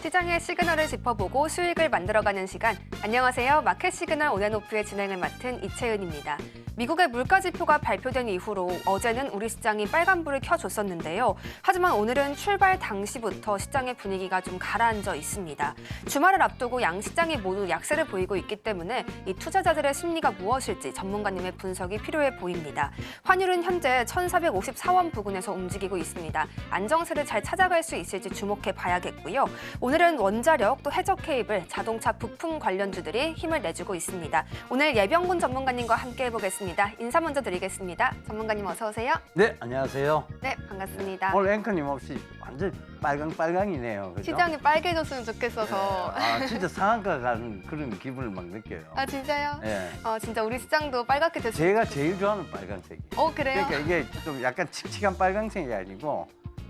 시장의 시그널을 짚어보고 수익을 만들어가는 시간. 안녕하세요. 마켓 시그널 온앤오프의 진행을 맡은 이채은입니다. 미국의 물가 지표가 발표된 이후로 어제는 우리 시장이 빨간불을 켜줬었는데요. 하지만 오늘은 출발 당시부터 시장의 분위기가 좀 가라앉아 있습니다. 주말을 앞두고 양시장이 모두 약세를 보이고 있기 때문에 이 투자자들의 심리가 무엇일지 전문가님의 분석이 필요해 보입니다. 환율은 현재 1,454원 부근에서 움직이고 있습니다. 안정세를 잘 찾아갈 수 있을지 주목해 봐야겠고요. 오늘은 원자력 또 해적 케이블, 자동차 부품 관련주들이 힘을 내주고 있습니다. 오늘 예병군 전문가님과 함께 해보겠습니다. 인사 먼저 드리겠습니다. 전문가님 어서 오세요. 네, 안녕하세요. 네, 반갑습니다. 오늘 앵커님 없이 완전 빨강빨강이네요. 그죠? 시장이 빨개졌으면 좋겠어서. 네. 진짜 상한가 가는 그런 기분을 막 느껴요. 아, 진짜요? 네. 진짜 우리 시장도 빨갛게 됐어요. 제가 제일 좋아하는 빨강색이에요. 그래요? 그러니까 이게 좀 약간 칙칙한 빨강색이 아니고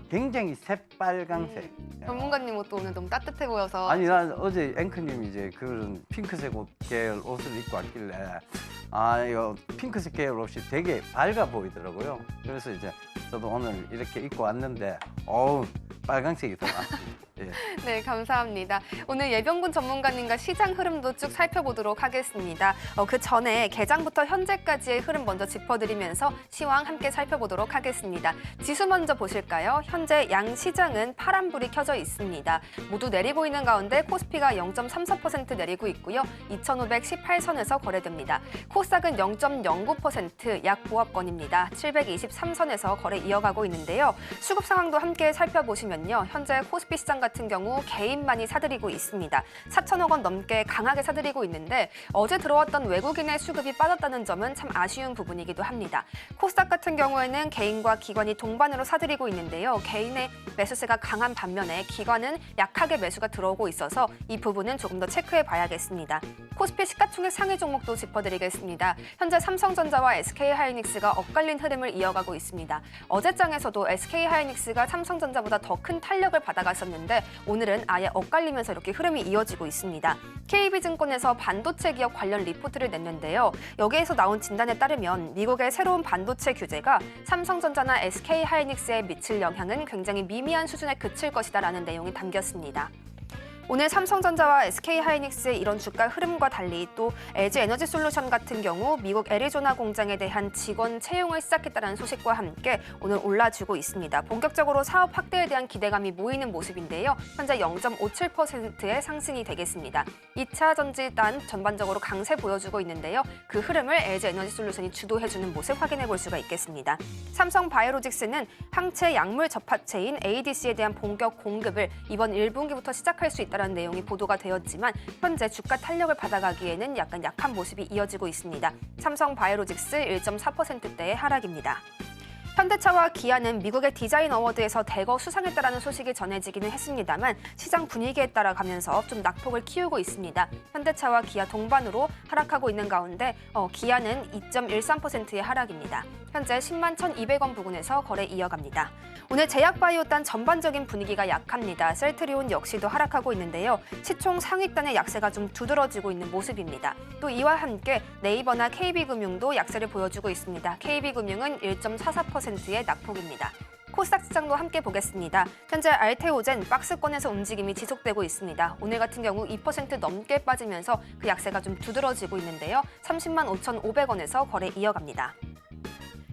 굉장히 새빨강색. 전문가님 옷도 오늘 너무 따뜻해 보여서. 아니, 난 어제 앵커님이 이제 그런 핑크색 계열 옷을 입고 왔길래 이거 핑크색 계열 옷이 되게 밝아 보이더라고요. 그래서 이제 저도 오늘 이렇게 입고 왔는데 빨강색이 더 낫습니다. 예. 네, 감사합니다. 오늘 예병군 전문가님과 시장 흐름도 쭉 살펴보도록 하겠습니다. 그 전에 개장부터 현재까지의 흐름 먼저 짚어드리면서 시황 함께 살펴보도록 하겠습니다. 지수 먼저 보실까요? 현재 양 시장은 파란불이 켜져 있습니다. 모두 내리고 있는 가운데 코스피가 0.34% 내리고 있고요. 2,518선에서 거래됩니다. 코스닥은 0.09% 약 보합권입니다. 723선에서 거래 이어가고 있는데요. 수급 상황도 함께 살펴보시면요. 현재 코스피 시장 같은 경우 개인만이 사들이고 있습니다. 4천억 원 넘게 강하게 사들이고 있는데 어제 들어왔던 외국인의 수급이 빠졌다는 점은 참 아쉬운 부분이기도 합니다. 코스닥 같은 경우에는 개인과 기관이 동반으로 사들이고 있는데요. 개인의 매수세가 강한 반면에 기관은 약하게 매수가 들어오고 있어서 이 부분은 조금 더 체크해 봐야겠습니다. 코스피 시가총액 상위 종목도 짚어드리겠습니다. 현재 삼성전자와 SK하이닉스가 엇갈린 흐름을 이어가고 있습니다. 어제장에서도 SK하이닉스가 삼성전자보다 더 큰 탄력을 받아갔었는데 오늘은 아예 엇갈리면서 이렇게 흐름이 이어지고 있습니다. KB증권에서 반도체 기업 관련 리포트를 냈는데요. 여기에서 나온 진단에 따르면 미국의 새로운 반도체 규제가 삼성전자나 SK하이닉스에 미칠 영향은 굉장히 미미한 수준에 그칠 것이다라는 내용이 담겼습니다. 오늘 삼성전자와 SK하이닉스의 이런 주가 흐름과 달리 또 LG에너지솔루션 같은 경우 미국 애리조나 공장에 대한 직원 채용을 시작했다는 소식과 함께 오늘 올라주고 있습니다. 본격적으로 사업 확대에 대한 기대감이 모이는 모습인데요. 현재 0.57%의 상승이 되겠습니다. 2차 전지단 전반적으로 강세 보여주고 있는데요. 그 흐름을 LG에너지솔루션이 주도해주는 모습 확인해 볼 수가 있겠습니다. 삼성바이오로직스는 항체 약물 접합체인 ADC에 대한 본격 공급을 이번 1분기부터 시작할 수 있다 라는 내용이 보도가 되었지만 현재 주가 탄력을 받아가기에는 약간 약한 모습이 이어지고 있습니다. 삼성바이오로직스 1.4%대의 하락입니다. 현대차와 기아는 미국의 디자인 어워드에서 대거 수상했다라는 소식이 전해지기는 했습니다만 시장 분위기에 따라가면서 좀 낙폭을 키우고 있습니다. 현대차와 기아 동반으로 하락하고 있는 가운데 기아는 2.13%의 하락입니다. 현재 10만 1,200원 부근에서 거래 이어갑니다. 오늘 제약바이오단 전반적인 분위기가 약합니다. 셀트리온 역시도 하락하고 있는데요. 시총 상위단의 약세가 좀 두드러지고 있는 모습입니다. 또 이와 함께 네이버나 KB금융도 약세를 보여주고 있습니다. KB금융은 1.44%의 낙폭입니다. 코스닥 시장도 함께 보겠습니다. 현재 알테오젠 박스권에서 움직임이 지속되고 있습니다. 오늘 같은 경우 2% 넘게 빠지면서 그 약세가 좀 두드러지고 있는데요. 30만 5,500원에서 거래 이어갑니다.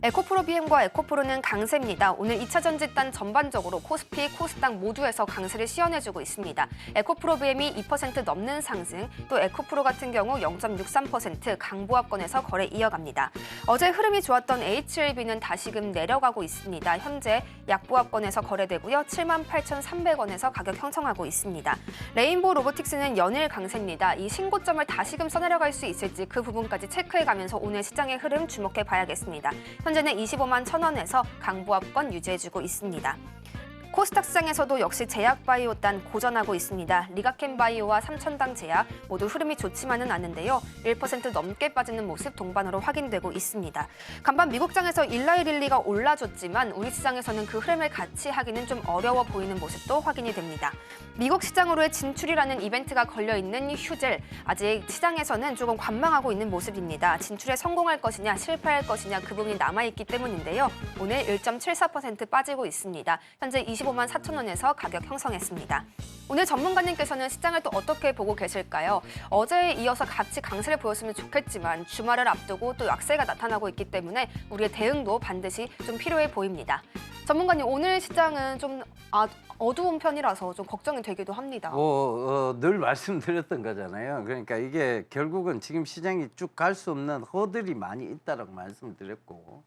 에코프로비엠과 에코프로는 강세입니다. 오늘 2차 전지단 전반적으로 코스피, 코스닥 모두에서 강세를 시연해주고 있습니다. 에코프로비엠이 2% 넘는 상승, 또 에코프로 같은 경우 0.63% 강보합권에서 거래 이어갑니다. 어제 흐름이 좋았던 HLB는 다시금 내려가고 있습니다. 현재 약보합권에서 거래되고요. 78,300원에서 가격 형성하고 있습니다. 레인보우 로보틱스는 연일 강세입니다. 이 신고점을 다시금 써내려갈 수 있을지 그 부분까지 체크해가면서 오늘 시장의 흐름 주목해 봐야겠습니다. 현재는 25만 1,000원에서 강보합권 유지해주고 있습니다. 코스닥 시장에서도 역시 제약바이오단 고전하고 있습니다. 리가켄바이오와 삼천당 제약 모두 흐름이 좋지만은 않은데요. 1% 넘게 빠지는 모습 동반으로 확인되고 있습니다. 간밤 미국장에서 일라이릴리가 올라줬지만 우리 시장에서는 그 흐름을 같이 하기는 좀 어려워 보이는 모습도 확인이 됩니다. 미국 시장으로의 진출이라는 이벤트가 걸려있는 휴젤, 아직 시장에서는 조금 관망하고 있는 모습입니다. 진출에 성공할 것이냐 실패할 것이냐 그 부분이 남아있기 때문인데요. 오늘 1.74% 빠지고 있습니다. 현재 20 25만 4천 원에서 가격 형성했습니다. 오늘 전문가님께서는 시장을 또 어떻게 보고 계실까요? 어제에 이어서 같이 강세를 보였으면 좋겠지만 주말을 앞두고 또 약세가 나타나고 있기 때문에 우리의 대응도 반드시 좀 필요해 보입니다. 전문가님, 오늘 시장은 좀 어두운 편이라서 좀 걱정이 되기도 합니다. 늘 말씀드렸던 거잖아요. 그러니까 이게 결국은 지금 시장이 쭉 갈 수 없는 허들이 많이 있다라고 말씀드렸고,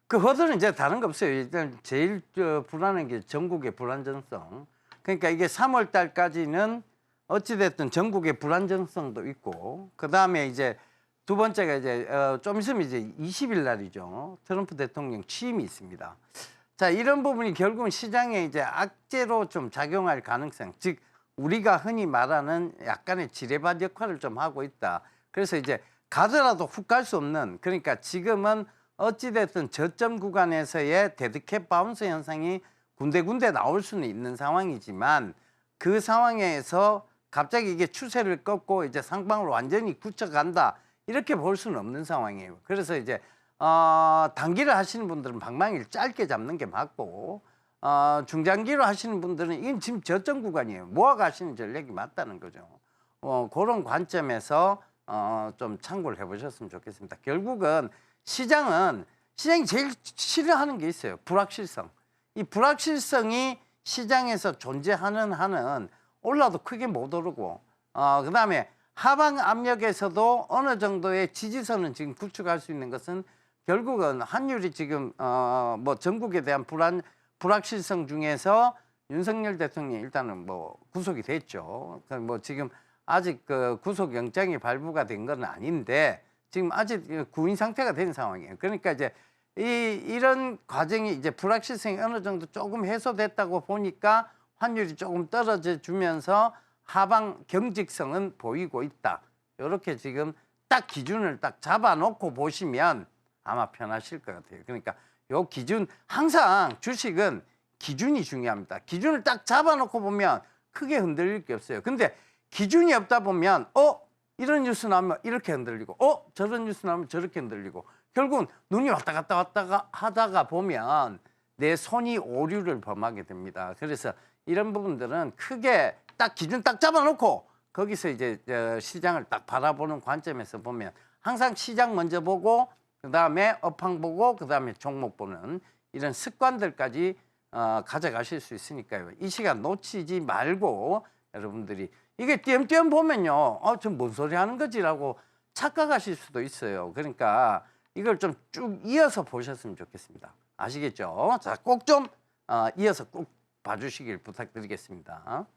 그 허들은 이제 다른 거 없어요. 일단 제일 불안한 게 전국의 불안정성. 그러니까 이게 3월 달까지는 어찌됐든 전국의 불안정성도 있고, 그 다음에 이제 두 번째가 이제 좀 있으면 이제 20일 날이죠. 트럼프 대통령 취임이 있습니다. 자, 이런 부분이 결국은 시장에 이제 악재로 좀 작용할 가능성, 즉 우리가 흔히 말하는 약간의 지뢰밭 역할을 좀 하고 있다. 그래서 이제 가더라도 훅 갈 수 없는, 그러니까 지금은 어찌됐든 저점 구간에서의 데드캣 바운스 현상이 군데군데 나올 수는 있는 상황이지만, 그 상황에서 갑자기 이게 추세를 꺾고 이제 상방으로 완전히 굳혀간다, 이렇게 볼 수는 없는 상황이에요. 그래서 이제 단기를 하시는 분들은 방망이를 짧게 잡는 게 맞고, 중장기로 하시는 분들은 이건 지금 저점 구간이에요. 모아가시는 전략이 맞다는 거죠. 그런 관점에서 좀 참고를 해보셨으면 좋겠습니다. 결국은 시장이 제일 싫어하는 게 있어요. 불확실성. 이 불확실성이 시장에서 존재하는 한은 올라도 크게 못 오르고, 그다음에 하방 압력에서도 어느 정도의 지지선은 지금 구축할 수 있는 것은 결국은 환율이 지금 뭐 전국에 대한 불확실성 중에서 윤석열 대통령이 일단은 뭐 구속이 됐죠. 뭐 지금 아직 그 구속 영장이 발부가 된 건 아닌데 지금 아직 구인 상태가 된 상황이에요. 그러니까 이제 이런 과정이 이제 불확실성이 어느 정도 조금 해소됐다고 보니까 환율이 조금 떨어져 주면서 하방 경직성은 보이고 있다. 이렇게 지금 딱 기준을 딱 잡아놓고 보시면 아마 편하실 것 같아요. 그러니까 요 기준, 항상 주식은 기준이 중요합니다. 기준을 딱 잡아놓고 보면 크게 흔들릴 게 없어요. 근데 기준이 없다 보면 이런 뉴스 나오면 이렇게 흔들리고 저런 뉴스 나오면 저렇게 흔들리고, 결국은 눈이 왔다 갔다 하다가 보면 내 손이 오류를 범하게 됩니다. 그래서 이런 부분들은 크게 딱 기준 딱 잡아놓고 거기서 이제 시장을 딱 바라보는 관점에서 보면 항상 시장 먼저 보고 그다음에 업황 보고 그다음에 종목 보는 이런 습관들까지 가져가실 수 있으니까요. 이 시간 놓치지 말고 여러분들이 이게 띄엄띄엄 보면요, 좀 뭔 소리 하는 거지라고 착각하실 수도 있어요. 그러니까 이걸 좀 쭉 이어서 보셨으면 좋겠습니다. 아시겠죠? 자, 꼭 좀 이어서 꼭 봐주시길 부탁드리겠습니다.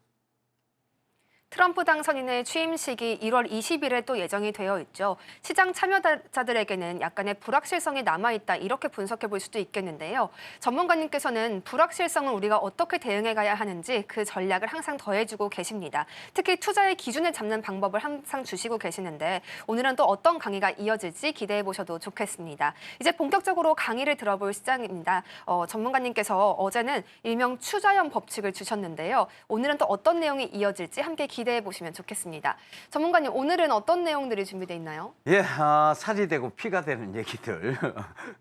트럼프 당선인의 취임식이 1월 20일에 또 예정이 되어 있죠. 시장 참여자들에게는 약간의 불확실성이 남아있다, 이렇게 분석해 볼 수도 있겠는데요. 전문가님께서는 불확실성을 우리가 어떻게 대응해 가야 하는지 그 전략을 항상 더해주고 계십니다. 특히 투자의 기준을 잡는 방법을 항상 주시고 계시는데 오늘은 또 어떤 강의가 이어질지 기대해 보셔도 좋겠습니다. 이제 본격적으로 강의를 들어볼 시장입니다. 전문가님께서 어제는 일명 추자연 법칙을 주셨는데요. 오늘은 또 어떤 내용이 이어질지 함께 기대해 보시면 좋겠습니다. 전문가님, 오늘은 어떤 내용들이 준비되어 있나요? 예, 살이 되고 피가 되는 얘기들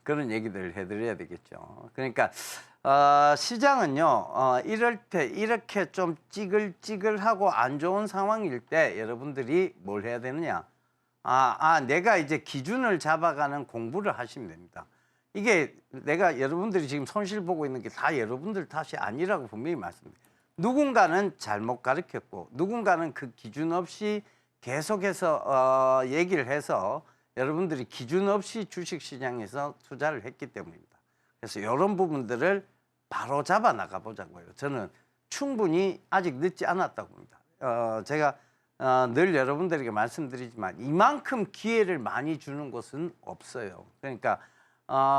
그런 얘기들을 해드려야 되겠죠. 그러니까 시장은요, 이럴 때 이렇게 좀 찌글찌글하고 안 좋은 상황일 때 여러분들이 뭘 해야 되느냐? 내가 이제 기준을 잡아가는 공부를 하시면 됩니다. 이게 내가 여러분들이 지금 손실 보고 있는 게 다 여러분들 탓이 아니라고 분명히 말씀드립니다. 누군가는 잘못 가르쳤고 누군가는 그 기준 없이 계속해서 얘기를 해서 여러분들이 기준 없이 주식시장에서 투자를 했기 때문입니다. 그래서 이런 부분들을 바로 잡아 나가보자고요. 저는 충분히 아직 늦지 않았다고 봅니다. 제가 늘 여러분들에게 말씀드리지만 이만큼 기회를 많이 주는 곳은 없어요. 그러니까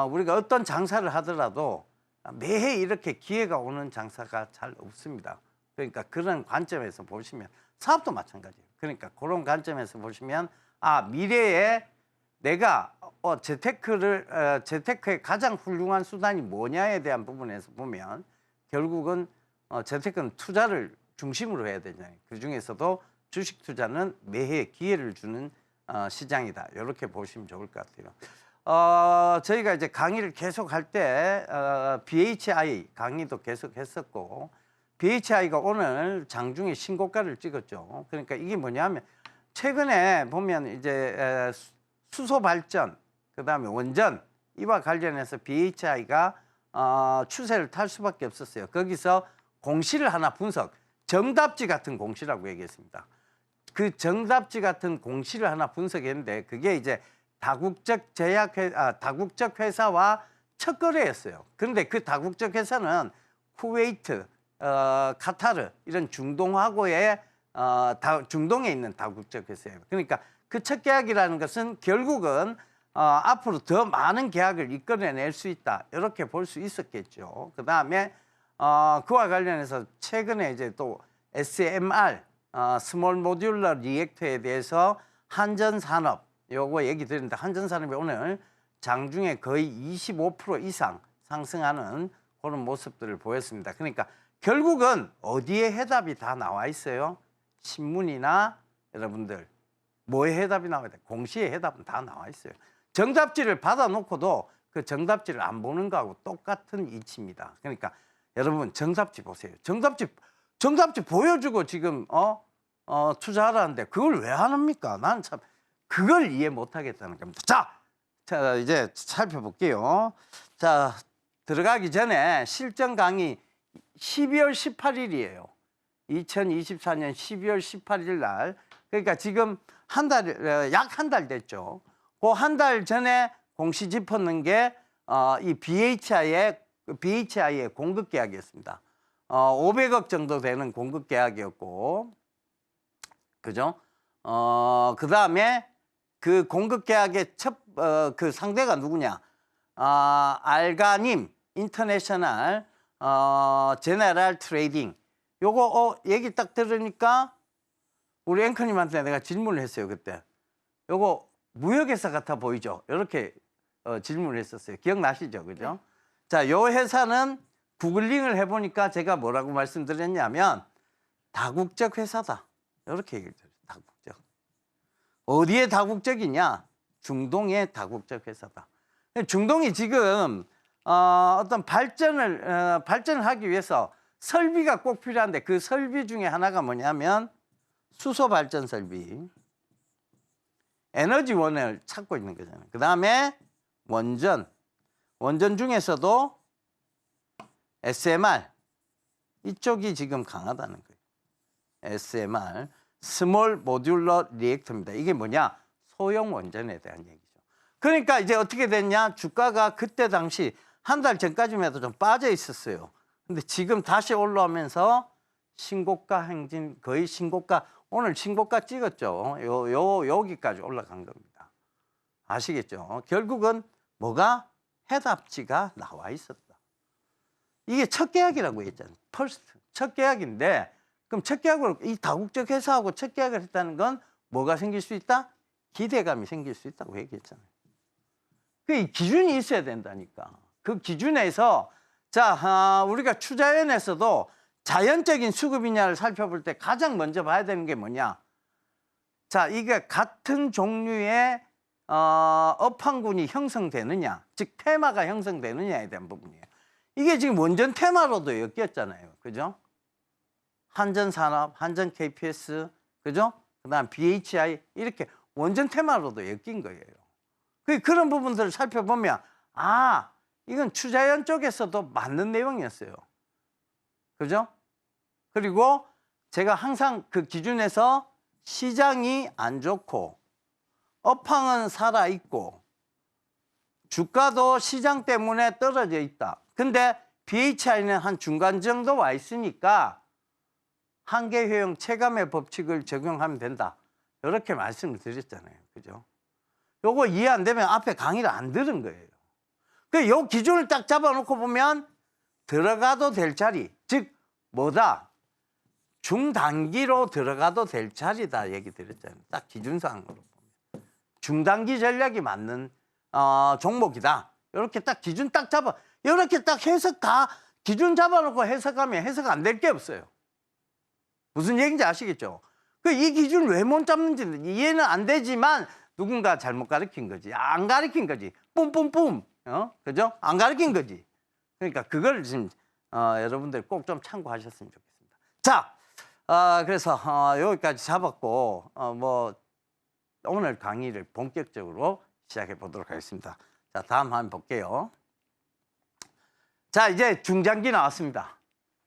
우리가 어떤 장사를 하더라도 매해 이렇게 기회가 오는 장사가 잘 없습니다. 그러니까 그런 관점에서 보시면 사업도 마찬가지예요. 그러니까 그런 관점에서 보시면 미래에 내가 재테크의 가장 훌륭한 수단이 뭐냐에 대한 부분에서 보면 결국은 재테크는 투자를 중심으로 해야 되잖아요. 그중에서도 주식 투자는 매해 기회를 주는 시장이다. 이렇게 보시면 좋을 것 같아요. 저희가 이제 강의를 계속 할 때 BHI 강의도 계속 했었고 BHI가 오늘 장중에 신고가를 찍었죠. 그러니까 이게 뭐냐면 최근에 보면 이제 수소 발전, 그다음에 원전 이와 관련해서 BHI가 추세를 탈 수밖에 없었어요. 거기서 공시를 하나 분석, 정답지 같은 공시라고 얘기했습니다. 그 정답지 같은 공시를 하나 분석했는데 그게 이제 다국적 다국적 회사와 첫 거래였어요. 그런데 그 다국적 회사는 쿠웨이트, 카타르 이런 중동하고의 중동에 있는 다국적 회사예요. 그러니까 그 첫 계약이라는 것은 결국은 앞으로 더 많은 계약을 이끌어낼 수 있다. 이렇게 볼 수 있었겠죠. 그 다음에 그와 관련해서 최근에 이제 또 SMR, 스몰 모듈러 리액터에 대해서 한전산업 요거 얘기 드렸는데 한전산업이 오늘 장중에 거의 25% 이상 상승하는 그런 모습들을 보였습니다. 그러니까 결국은 어디에 해답이 다 나와 있어요? 신문이나 여러분들 뭐에 해답이 나와야 돼? 공시의 해답은 다 나와 있어요. 정답지를 받아놓고도 그 정답지를 안 보는 거하고 똑같은 이치입니다. 그러니까 여러분 정답지 보세요. 정답지 보여주고 지금 투자하라는데 그걸 왜 안 합니까? 나는 참 그걸 이해 못 하겠다는 겁니다. 자 이제 살펴볼게요. 자 들어가기 전에 실전 강의 12월 18일이에요. 2024년 12월 18일 날. 그러니까 지금 약 한 달 됐죠. 그 한 달 전에 공시 짚었는 게 이 BHI의 공급 계약이었습니다. 500억 정도 되는 공급 계약이었고, 그죠? 그 다음에 그 공급 계약의 그 상대가 누구냐? 알가님 인터내셔널 제네럴 트레이딩. 요거 얘기 딱 들으니까 우리 앵커님한테 내가 질문을 했어요. 그때 요거 무역회사 같아 보이죠? 이렇게 질문을 했었어요. 기억나시죠? 그죠? 자, 요 회사는 구글링을 해보니까 제가 뭐라고 말씀드렸냐면 다국적 회사다. 이렇게 얘기를 드렸어요. 다국적. 어디에 다국적이냐? 중동의 다국적 회사다. 중동이 지금 어떤 발전을 하기 위해서 설비가 꼭 필요한데 그 설비 중에 하나가 뭐냐면 수소 발전 설비, 에너지원을 찾고 있는 거잖아요. 그 다음에 원전 중에서도 SMR 이쪽이 지금 강하다는 거예요. SMR, 스몰 모듈러 리액터입니다. 이게 뭐냐? 소형 원전에 대한 얘기죠. 그러니까 이제 어떻게 됐냐? 주가가 그때 당시 한 달 전까지만 해도 좀 빠져 있었어요. 근데 지금 다시 올라오면서 신고가 행진, 거의 신고가, 오늘 신고가 찍었죠. 여기까지 올라간 겁니다. 아시겠죠? 결국은 뭐가? 해답지가 나와 있었다. 이게 첫 계약이라고 했잖아요. 퍼스트. 첫 계약인데, 그럼 첫 계약으로 이 다국적 회사하고 첫 계약을 했다는 건 뭐가 생길 수 있다? 기대감이 생길 수 있다고 얘기했잖아요. 그 기준이 있어야 된다니까. 그 기준에서 자, 우리가 투자연에서도 자연적인 수급이냐를 살펴볼 때 가장 먼저 봐야 되는 게 뭐냐? 자, 이게 같은 종류의 업황군이 형성되느냐, 즉 테마가 형성되느냐에 대한 부분이에요. 이게 지금 원전 테마로도 엮였잖아요. 그죠? 한전산업, 한전 KPS, 그죠? 그다음 BHI 이렇게 원전 테마로도 엮인 거예요. 그런 부분들을 살펴보면 이건 투자연 쪽에서도 맞는 내용이었어요. 그죠? 그리고 제가 항상 그 기준에서 시장이 안 좋고 업황은 살아있고 주가도 시장 때문에 떨어져 있다. 근데 BHI는 한 중간 정도 와 있으니까 한계효용 체감의 법칙을 적용하면 된다. 이렇게 말씀을 드렸잖아요. 그죠? 요거 이해 안 되면 앞에 강의를 안 들은 거예요. 요 기준을 딱 잡아놓고 보면 들어가도 될 자리, 즉 뭐다? 중단기로 들어가도 될 자리다 얘기 드렸잖아요. 딱 기준상으로 보면. 중단기 전략이 맞는 종목이다. 이렇게 딱 기준 딱 잡아. 이렇게 딱 해석 다 기준 잡아놓고 해석하면 해석 안 될 게 없어요. 무슨 얘기인지 아시겠죠? 이 기준 왜 못 잡는지 이해는 안 되지만 누군가 잘못 가르친 거지. 안 가르친 거지. 뿜뿜뿜. 그죠? 안 가르친 거지. 그러니까 그걸 지금 여러분들 꼭 좀 참고하셨으면 좋겠습니다. 자, 그래서 여기까지 잡았고 뭐 오늘 강의를 본격적으로 시작해 보도록 하겠습니다. 자, 다음 한번 볼게요. 자, 이제 중장기 나왔습니다.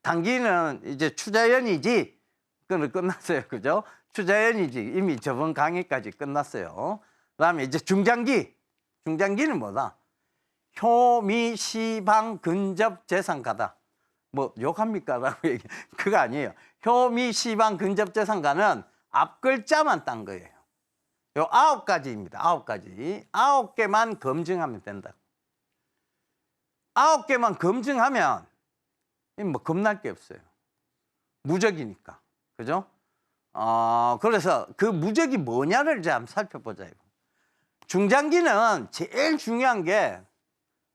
단기는 이제 추자연이지. 그건 끝났어요. 그죠? 추자연이지. 이미 저번 강의까지 끝났어요. 그다음에 이제 중장기. 중장기는 뭐다? 효미, 시방, 근접, 재상가다. 뭐 욕합니까? 라고 얘기. 그거 아니에요. 효미, 시방, 근접, 재상가는 앞 글자만 딴 거예요. 요 9가지입니다. 9가지. 9개만 검증하면 된다. 9개만 검증하면 뭐 겁날 게 없어요. 무적이니까. 그죠? 그래서 그 무적이 뭐냐를 이제 한번 살펴보자. 중장기는 제일 중요한 게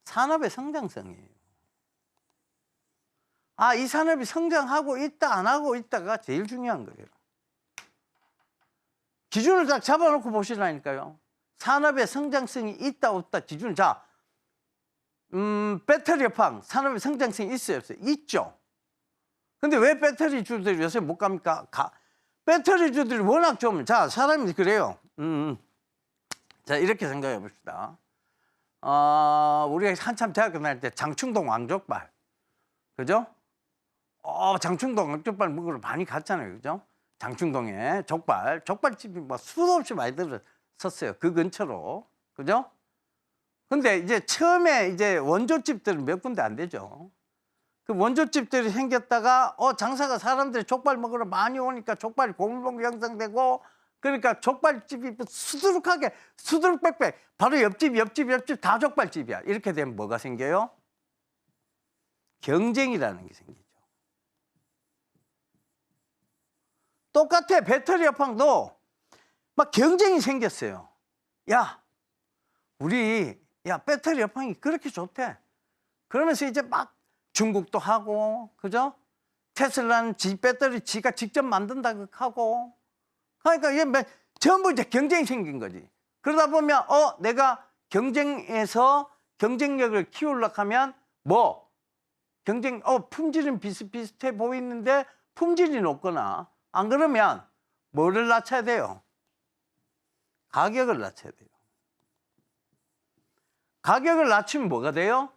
산업의 성장성이에요. 이 산업이 성장하고 있다, 안 하고 있다가 제일 중요한 거예요. 기준을 딱 잡아놓고 보시라니까요. 산업의 성장성이 있다, 없다, 기준을. 자, 배터리 업황, 산업의 성장성이 있어요, 없어요? 있죠. 근데 왜 배터리주들이 요새 못 갑니까? 배터리주들이 워낙 좀, 자, 사람이 그래요. 자, 이렇게 생각해 봅시다. 우리가 한참 대학교 다닐 때 장충동 왕족발. 그죠? 장충동 왕족발 먹으러 많이 갔잖아요. 그죠? 장충동에 족발집이 뭐 수도 없이 많이 들었었어요. 그 근처로. 그죠? 근데 이제 처음에 이제 원조집들은 몇 군데 안 되죠. 그 원조집들이 생겼다가 장사가 사람들이 족발 먹으러 많이 오니까 족발이 고물봉 형성되고 그러니까 족발집이 수두룩하게 수두룩빽빽 바로 옆집 다 족발집이야. 이렇게 되면 뭐가 생겨요? 경쟁이라는 게 생기죠. 똑같아. 배터리 업황도 막 경쟁이 생겼어요. 우리 배터리 업황이 그렇게 좋대. 그러면서 이제 막 중국도 하고, 그죠? 테슬라는 지 배터리 지가 직접 만든다고 하고. 그러니까 이게 전부 이제 경쟁이 생긴 거지. 그러다 보면 내가 경쟁에서 경쟁력을 키우려고 하면 뭐 품질은 비슷비슷해 보이는데 품질이 높거나 안 그러면 뭐를 낮춰야 돼요? 가격을 낮춰야 돼요. 가격을 낮추면 뭐가 돼요?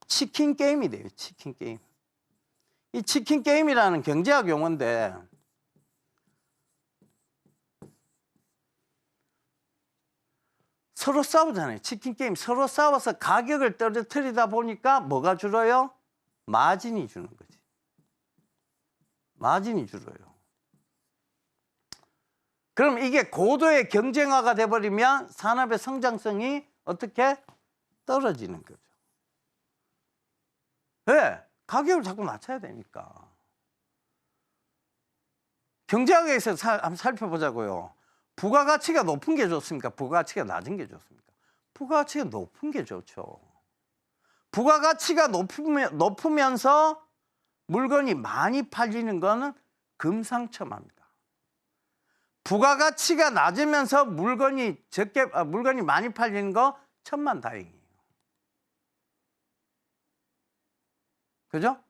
치킨 게임이 돼요. 치킨 게임. 이 치킨 게임이라는 경제학 용어인데 서로 싸우잖아요. 치킨 게임 서로 싸워서 가격을 떨어뜨리다 보니까 뭐가 줄어요? 마진이 주는 거지. 마진이 줄어요. 그럼 이게 고도의 경쟁화가 돼버리면 산업의 성장성이 어떻게 떨어지는 거죠. 왜? 가격을 자꾸 낮춰야 되니까. 경제학에서 한번 살펴보자고요. 부가가치가 높은 게 좋습니까? 부가가치가 낮은 게 좋습니까? 부가가치가 높은 게 좋죠. 부가가치가 높으면서 물건이 많이 팔리는 거는 금상첨화입니다. 부가가치가 낮으면서 물건이 많이 팔리는 거 천만다행이에요. 그죠?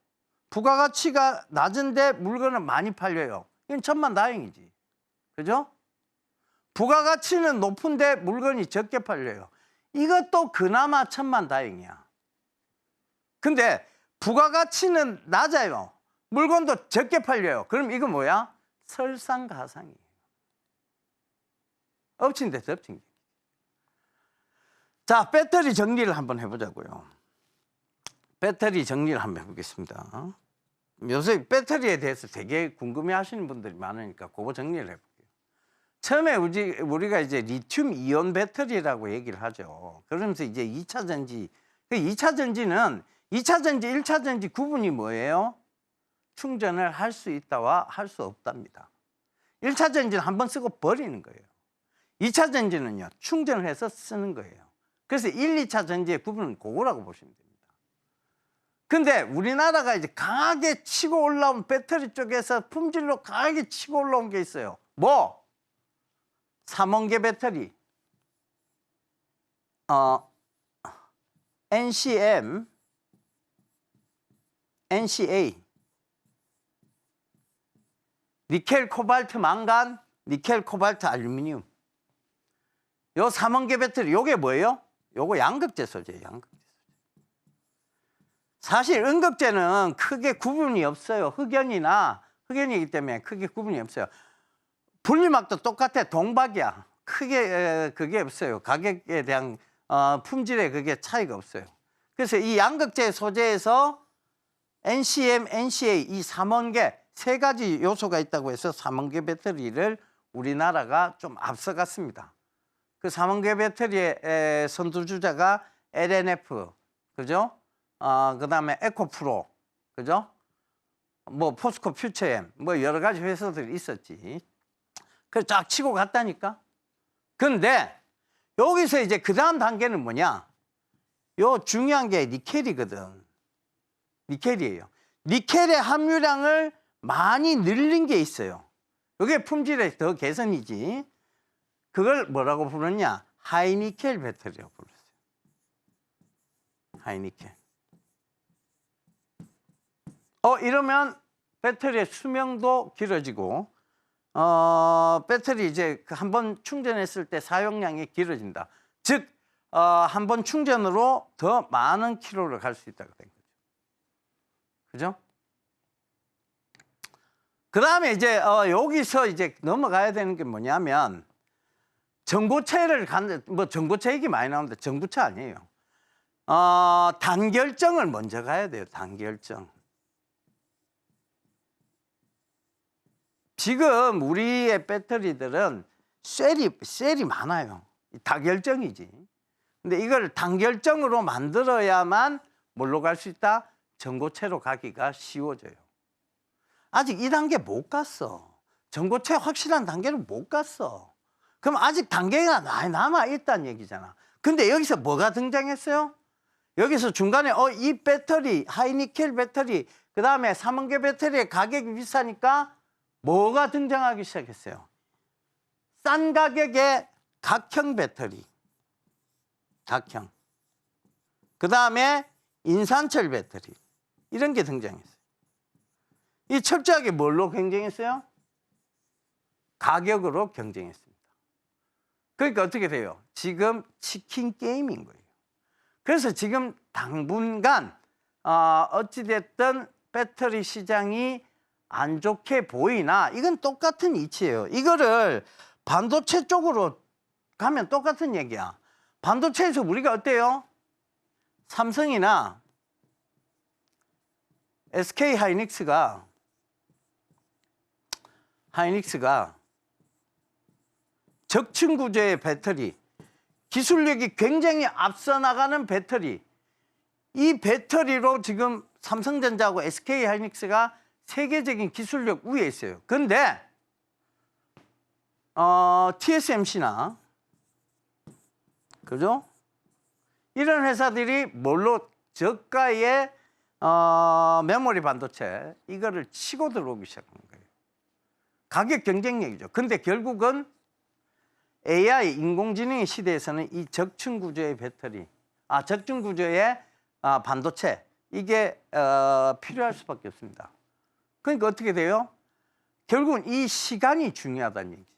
부가가치가 낮은데 물건은 많이 팔려요. 이건 천만다행이지. 그죠? 부가가치는 높은데 물건이 적게 팔려요. 이것도 그나마 천만다행이야. 근데 부가가치는 낮아요. 물건도 적게 팔려요. 그럼 이거 뭐야? 설상가상이에요. 엎친 데서 엎친 게. 자, 배터리 정리를 한번 해보자고요. 배터리 정리를 한번 해보겠습니다. 요새 배터리에 대해서 되게 궁금해하시는 분들이 많으니까 그거 정리를 해볼게요. 처음에 우리가 이제 리튬 이온 배터리라고 얘기를 하죠. 그러면서 이제 2차 전지, 2차 전지는 2차 전지, 1차 전지 구분이 뭐예요? 충전을 할 수 있다와 할 수 없답니다. 1차 전지는 한번 쓰고 버리는 거예요. 2차 전지는요, 충전을 해서 쓰는 거예요. 그래서 1, 2차 전지의 구분은 그거라고 보시면 됩니다. 근데 우리나라가 이제 강하게 치고 올라온 배터리 쪽에서 품질로 강하게 치고 올라온 게 있어요. 뭐? 삼원계 배터리 NCM, NCA, 니켈, 코발트, 망간, 니켈, 코발트, 알루미늄. 요 삼원계 배터리, 요게 뭐예요? 요거 양극재 소재예요, 양극재. 사실 음극재는 크게 구분이 없어요. 흑연이기 때문에 크게 구분이 없어요. 분리막도 똑같아. 동박이야. 크게 그게 없어요. 가격에 대한 품질에 그게 차이가 없어요. 그래서 이 양극재 소재에서 NCM, NCA 이 삼원계 세 가지 요소가 있다고 해서 삼원계 배터리를 우리나라가 좀 앞서갔습니다. 그 삼원계 배터리의 선두주자가 LNF, 그죠? 그다음에 에코프로, 그죠? 뭐 포스코 퓨처엠, 뭐 여러 가지 회사들이 있었지. 그래서 쫙 치고 갔다니까. 근데 여기서 이제 그 다음 단계는 뭐냐? 요 중요한 게 니켈이거든. 니켈이에요. 니켈의 함유량을 많이 늘린 게 있어요. 이게 품질의 더 개선이지. 그걸 뭐라고 부르냐? 하이니켈 배터리라고 불렀어요. 하이니켈. 이러면 배터리의 수명도 길어지고, 배터리 이제 한 번 충전했을 때 사용량이 길어진다. 즉, 한 번 충전으로 더 많은 킬로를 갈 수 있다고 된 거죠. 그죠? 그 다음에 이제, 여기서 이제 넘어가야 되는 게 뭐냐면, 전고체를 뭐 전고체 얘기 많이 나오는데 전고체 아니에요. 단결정을 먼저 가야 돼요, 단결정. 지금 우리의 배터리들은 셀이 많아요. 다결정이지. 근데 이걸 단결정으로 만들어야만 뭘로 갈 수 있다? 전고체로 가기가 쉬워져요. 아직 이 단계 못 갔어. 전고체 확실한 단계를 못 갔어. 그럼 아직 단계가 많이 남아있다는 얘기잖아. 근데 여기서 뭐가 등장했어요? 여기서 중간에 이 배터리, 하이니켈 배터리, 그 다음에 삼원계 배터리의 가격이 비싸니까 뭐가 등장하기 시작했어요? 싼 가격의 각형 배터리, 각형. 그 다음에 인산철 배터리, 이런 게 등장했어요. 이 철저하게 뭘로 경쟁했어요? 가격으로 경쟁했습니다. 그러니까 어떻게 돼요? 지금 치킨 게임인 거예요. 그래서 지금 당분간 어찌됐든 배터리 시장이 안 좋게 보이나 이건 똑같은 이치예요. 이거를 반도체 쪽으로 가면 똑같은 얘기야. 반도체에서 우리가 어때요? 삼성이나 SK 하이닉스가 적층 구조의 배터리, 기술력이 굉장히 앞서 나가는 배터리, 이 배터리로 지금 삼성전자하고 SK 하이닉스가 세계적인 기술력 위에 있어요. 근데 TSMC나 그죠? 이런 회사들이 뭘로 저가의 메모리 반도체 이거를 치고 들어오기 시작한 거예요. 가격 경쟁력이죠. 근데 결국은 AI 인공지능 시대에서는 이 적층 구조의 배터리, 적층 구조의 반도체 이게 필요할 수밖에 없습니다. 그러니까 어떻게 돼요? 결국은 이 시간이 중요하다는 얘기지.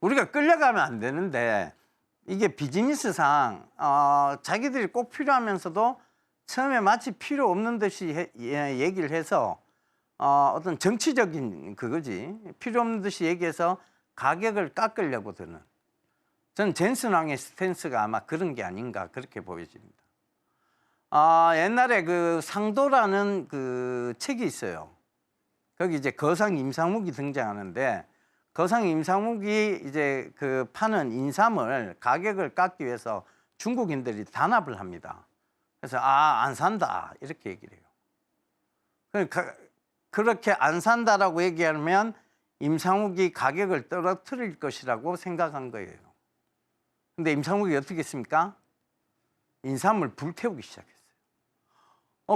우리가 끌려가면 안 되는데 이게 비즈니스상 자기들이 꼭 필요하면서도 처음에 마치 필요 없는 듯이 얘기를 해서 어떤 정치적인 그거지. 필요 없는 듯이 얘기해서 가격을 깎으려고 드는. 저는 젠슨 왕의 스탠스가 아마 그런 게 아닌가 그렇게 보여집니다. 옛날에 그 상도라는 그 책이 있어요. 거기 이제 거상 임상묵이 등장하는데 거상 임상묵이 이제 그 파는 인삼을 가격을 깎기 위해서 중국인들이 단합을 합니다. 그래서 안 산다 이렇게 얘기를 해요. 그러니까 그렇게 안 산다라고 얘기하면 임상묵이 가격을 떨어뜨릴 것이라고 생각한 거예요. 근데 임상묵이 어떻게 했습니까? 인삼을 불태우기 시작했어요.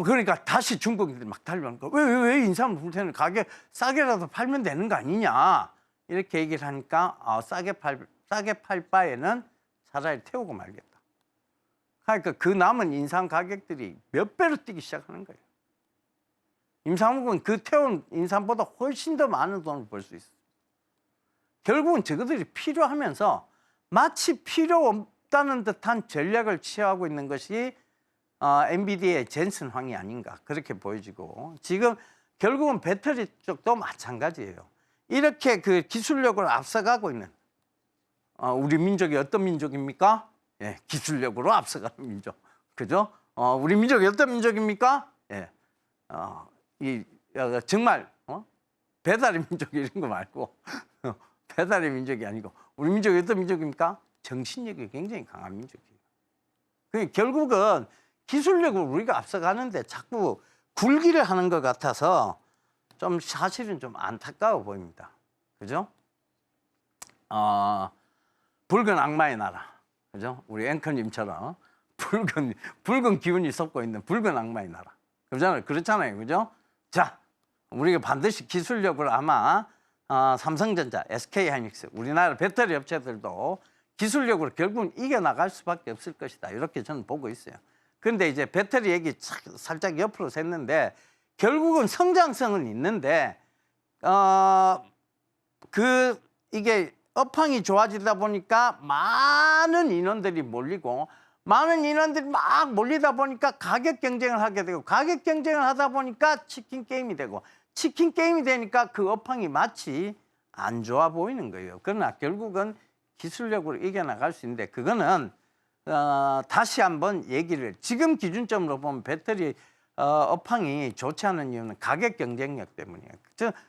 그러니까 다시 중국인들이 막 달려오는 거야. 왜 인삼을 불태는 가격 싸게라도 팔면 되는 거 아니냐. 이렇게 얘기를 하니까 싸게 팔 바에는 차라리 태우고 말겠다. 그러니까 그 남은 인삼 가격들이 몇 배로 뛰기 시작하는 거예요. 임산국은 그 태운 인삼보다 훨씬 더 많은 돈을 벌 수 있어요. 결국은 저것들이 필요하면서 마치 필요 없다는 듯한 전략을 취하고 있는 것이 엔비디아의 젠슨 황이 아닌가 그렇게 보여지고 지금 결국은 배터리 쪽도 마찬가지예요. 이렇게 그 기술력으로 앞서가고 있는 우리 민족이 어떤 민족입니까? 예, 기술력으로 앞서가는 민족. 그죠? 우리 민족이 어떤 민족입니까? 예. 정말 배달의 민족 이런 거 말고 배달의 민족이 아니고 우리 민족이 어떤 민족입니까? 정신력이 굉장히 강한 민족이에요. 그러니까 결국은 기술력으로 우리가 앞서가는데 자꾸 굴기를 하는 것 같아서 좀 사실은 좀 안타까워 보입니다. 그죠? 붉은 악마의 나라. 그죠? 우리 앵커님처럼 붉은 기운이 섞고 있는 붉은 악마의 나라. 그렇잖아요. 그죠? 자, 우리가 반드시 기술력으로 아마 삼성전자, SK하이닉스, 우리나라 배터리 업체들도 기술력으로 결국은 이겨나갈 수밖에 없을 것이다. 이렇게 저는 보고 있어요. 그런데 이제 배터리 얘기 살짝 옆으로 샜는데 결국은 성장성은 있는데 이게 업황이 좋아지다 보니까 많은 인원들이 몰리고 많은 인원들이 막 몰리다 보니까 가격 경쟁을 하게 되고 가격 경쟁을 하다 보니까 치킨 게임이 되고 치킨 게임이 되니까 그 업황이 마치 안 좋아 보이는 거예요. 그러나 결국은 기술력으로 이겨나갈 수 있는데 그거는 다시 한번 얘기를 지금 기준점으로 보면 배터리 업황이 좋지 않은 이유는 가격 경쟁력 때문이에요.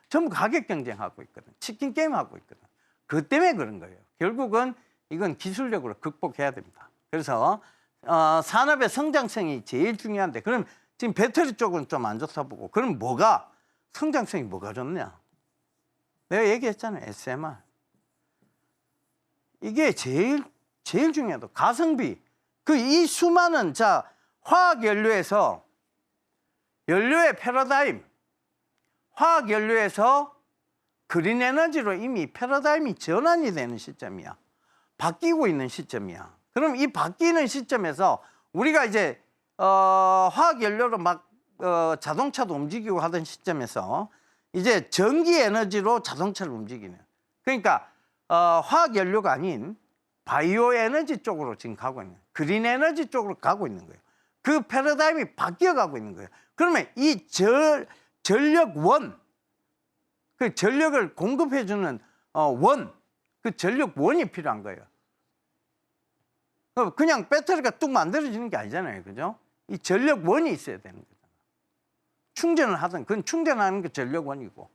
전부 가격 경쟁하고 있거든. 치킨 게임 하고 있거든. 그 때문에 그런 거예요. 결국은 이건 기술력으로 극복해야 됩니다. 그래서 산업의 성장성이 제일 중요한데 그럼 지금 배터리 쪽은 좀 안 좋다 보고 그럼 성장성이 뭐가 좋냐? 내가 얘기했잖아요. SMR. 이게 제일 중요하다. 가성비. 이 수많은 화학 연료에서 연료의 패러다임, 화학 연료에서 그린 에너지로 이미 패러다임이 전환이 되는 시점이야. 바뀌고 있는 시점이야. 그럼 이 바뀌는 시점에서 우리가 이제 화학 연료로 막 자동차도 움직이고 하던 시점에서 이제 전기 에너지로 자동차를 움직이는. 그러니까 화학 연료가 아닌 바이오 에너지 쪽으로 지금 가고 있는, 그린 에너지 쪽으로 가고 있는 거예요. 그 패러다임이 바뀌어가고 있는 거예요. 그러면 이 전력원, 그 전력을 공급해주는 그 전력원이 필요한 거예요. 그냥 배터리가 뚝 만들어지는 게 아니잖아요. 그죠? 이 전력원이 있어야 되는 거잖아요. 충전을 하든, 그건 충전하는 게 전력원이고,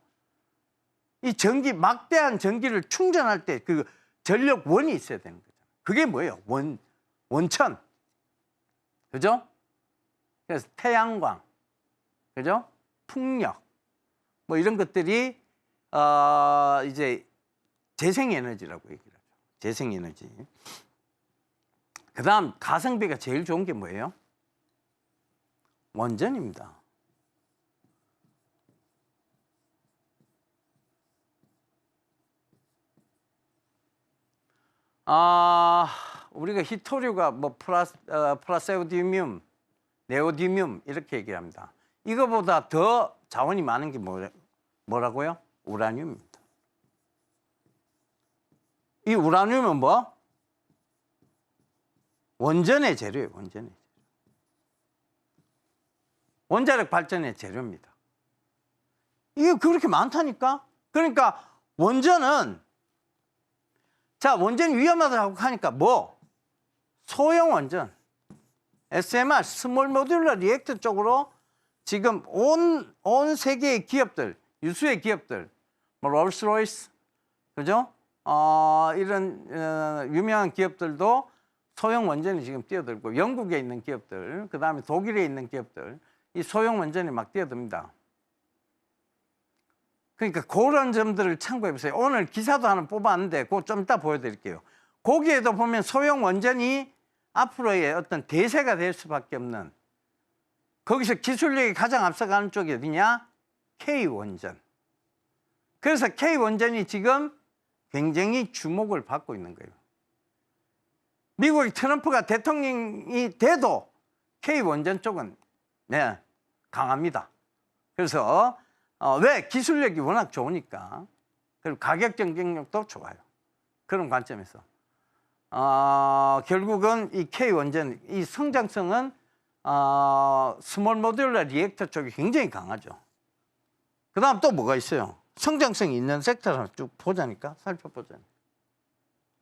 이 막대한 전기를 충전할 때 그 전력원이 있어야 되는 거잖아요. 그게 뭐예요? 원천. 그죠? 그래서 태양광, 그죠? 풍력, 뭐 이런 것들이 이제 재생에너지라고 얘기를 하죠. 재생에너지. 그 다음 가성비가 제일 좋은 게 뭐예요? 원전입니다. 우리가 히토류가 뭐 플라세오디뮴, 네오디뮴 이렇게 얘기를 합니다. 이거보다 더 자원이 많은 게 뭐라고요? 우라늄입니다. 이 우라늄은 뭐? 원전의 재료예요. 원전의 재료. 원자력 발전의 재료입니다. 이게 그렇게 많다니까? 그러니까 원전은 원전이 위험하다고 하니까 소형 원전, SMR, 스몰 모듈러 리액터 쪽으로 지금 온 세계의 기업들, 유수의 기업들, 뭐 롤스로이스, 그죠? 이런 유명한 기업들도 소형 원전이 지금 뛰어들고 영국에 있는 기업들, 그 다음에 독일에 있는 기업들, 이 소형 원전이 막 뛰어듭니다. 그러니까 그런 점들을 참고해 보세요. 오늘 기사도 하나 뽑았는데 그거 좀 이따 보여드릴게요. 거기에도 보면 소형 원전이 앞으로의 어떤 대세가 될 수밖에 없는 거기서 기술력이 가장 앞서가는 쪽이 어디냐? K원전. 그래서 K원전이 지금 굉장히 주목을 받고 있는 거예요. 미국의 트럼프가 대통령이 돼도 K원전 쪽은 네, 강합니다. 그래서 왜? 기술력이 워낙 좋으니까. 그리고 가격 경쟁력도 좋아요. 그런 관점에서. 결국은 이 K원전, 이 성장성은 스몰 모듈러 리액터 쪽이 굉장히 강하죠. 그 다음 또 뭐가 있어요? 성장성이 있는 섹터를 쭉 보자니까, 살펴보자니까.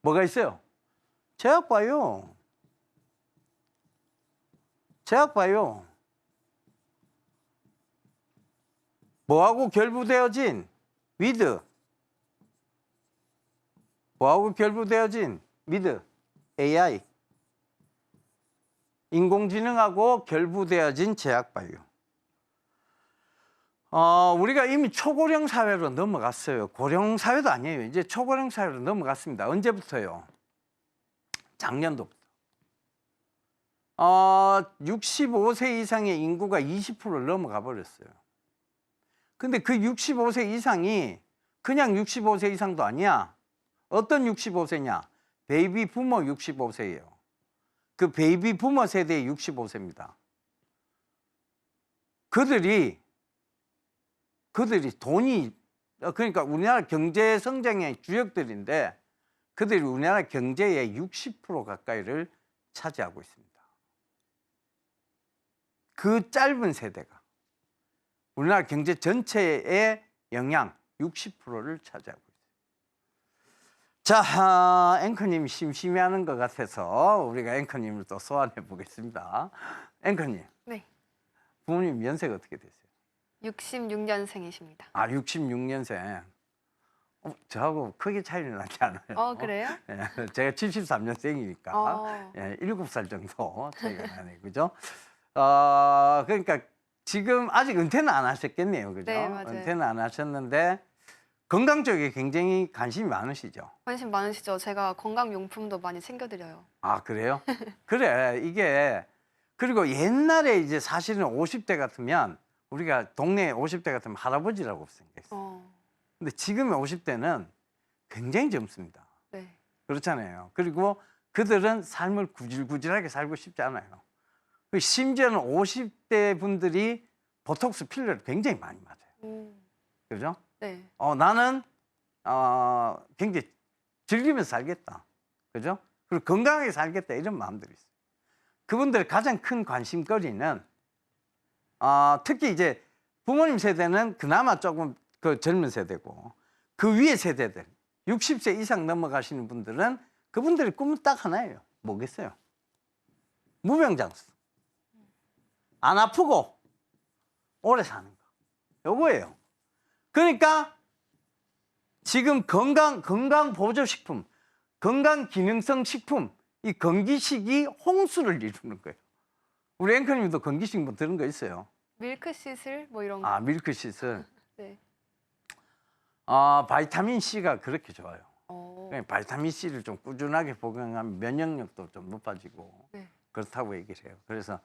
뭐가 있어요? 제약바이오. 제약바이오. 뭐하고 결부되어진? 위드. 뭐하고 결부되어진? 위드. AI. 인공지능하고 결부되어진 제약바이오. 우리가 이미 초고령 사회로 넘어갔어요. 고령 사회도 아니에요. 이제 초고령 사회로 넘어갔습니다. 언제부터요? 작년도부터. 65세 이상의 인구가 20%를 넘어가 버렸어요. 근데 그 65세 이상이 그냥 65세 이상도 아니야. 어떤 65세냐? 베이비 부머 65세예요. 그 베이비 부머 세대의 65세입니다. 그들이 돈이, 그러니까 우리나라 경제 성장의 주역들인데 그들이 우리나라 경제의 60% 가까이를 차지하고 있습니다. 그 짧은 세대가 우리나라 경제 전체의 영향 60%를 차지하고 있어요. 자, 앵커님이 심심해하는 것 같아서 우리가 앵커님을 또 소환해 보겠습니다. 앵커님. 네. 부모님 연세가 어떻게 되세요? 66년생이십니다. 66년생. 저하고 크게 차이는 나지 않아요. 그래요? 예, 제가 73년생이니까 예, 7살 정도 차이가 나네요. 그죠? 그러니까 지금 아직 은퇴는 안 하셨겠네요. 그죠? 네, 맞아요. 은퇴는 안 하셨는데 건강 쪽에 굉장히 관심이 많으시죠? 관심 많으시죠? 제가 건강용품도 많이 챙겨드려요. 아, 그래요? 그래, 이게. 그리고 옛날에 이제 사실은 50대 같으면 우리가 동네 50대 같으면 할아버지라고 생각했어요. 근데 지금의 50대는 굉장히 젊습니다. 네. 그렇잖아요. 그리고 그들은 삶을 구질구질하게 살고 싶지 않아요. 심지어는 50대 분들이 보톡스 필러를 굉장히 많이 맞아요. 그죠? 네. 나는 굉장히 즐기면서 살겠다. 그죠? 그리고 건강하게 살겠다. 이런 마음들이 있어요. 그분들의 가장 큰 관심거리는 특히 이제 부모님 세대는 그나마 조금 그 젊은 세대고 그 위에 세대들 60세 이상 넘어가시는 분들은 그분들의 꿈은 딱 하나예요. 뭐겠어요? 무병장수. 안 아프고 오래 사는 거. 요거예요. 그러니까 지금 건강보조식품, 건강기능성 식품, 이 건기식이 홍수를 이루는 거예요. 우리 앵커님도 건기식 뭐 들은 거 있어요? 밀크시슬 뭐 이런 거. 밀크시슬. 네. 바이타민 C가 그렇게 좋아요. 그러니까 바이타민 C를 좀 꾸준하게 복용하면 면역력도 좀 높아지고 네. 그렇다고 얘기를 해요. 그래서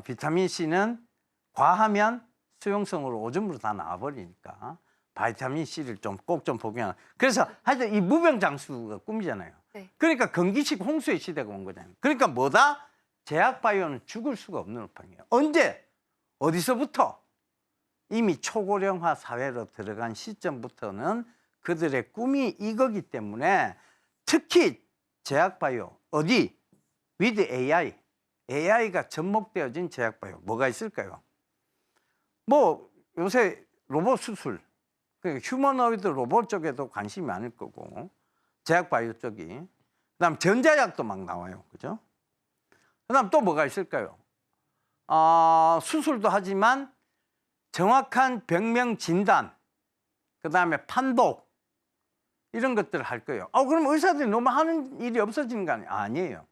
비타민 C는 과하면 수용성으로 오줌으로 다 나와버리니까 바이타민 C를 꼭 좀 복용하는. 그래서 하여튼 이 무병장수가 꿈이잖아요. 네. 그러니까 건기식 홍수의 시대가 온 거잖아요. 그러니까 뭐다? 제약바이오는 죽을 수가 없는 업황이에요. 언제? 어디서부터? 이미 초고령화 사회로 들어간 시점부터는 그들의 꿈이 이거기 때문에 특히 제약바이오, 어디? with AI. AI가 접목되어진 제약바이오. 뭐가 있을까요? 뭐 요새 로봇 수술, 휴머노이드 로봇 쪽에도 관심이 많을 거고 제약바이오 쪽이. 그다음 전자약도 막 나와요. 그죠? 그다음 또 뭐가 있을까요? 수술도 하지만 정확한 병명 진단, 그다음에 판독 이런 것들을 할 거예요. 그럼 의사들이 너무 하는 일이 없어지는 거 아니에요? 아니에요.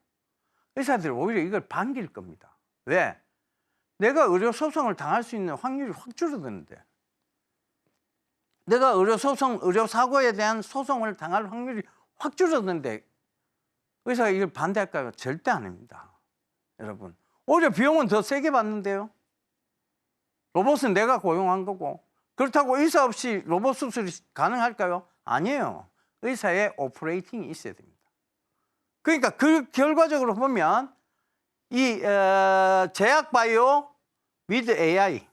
의사들이 오히려 이걸 반길 겁니다. 왜? 내가 의료 소송을 당할 수 있는 확률이 확 줄어드는데, 내가 의료 사고에 대한 소송을 당할 확률이 확 줄어드는데 의사가 이걸 반대할까요? 절대 안 합니다. 여러분. 오히려 비용은 더 세게 받는데요. 로봇은 내가 고용한 거고. 그렇다고 의사 없이 로봇 수술이 가능할까요? 아니에요. 의사의 오퍼레이팅이 있어야 됩니다. 그러니까 그 결과적으로 보면 이 제약바이오 with AI,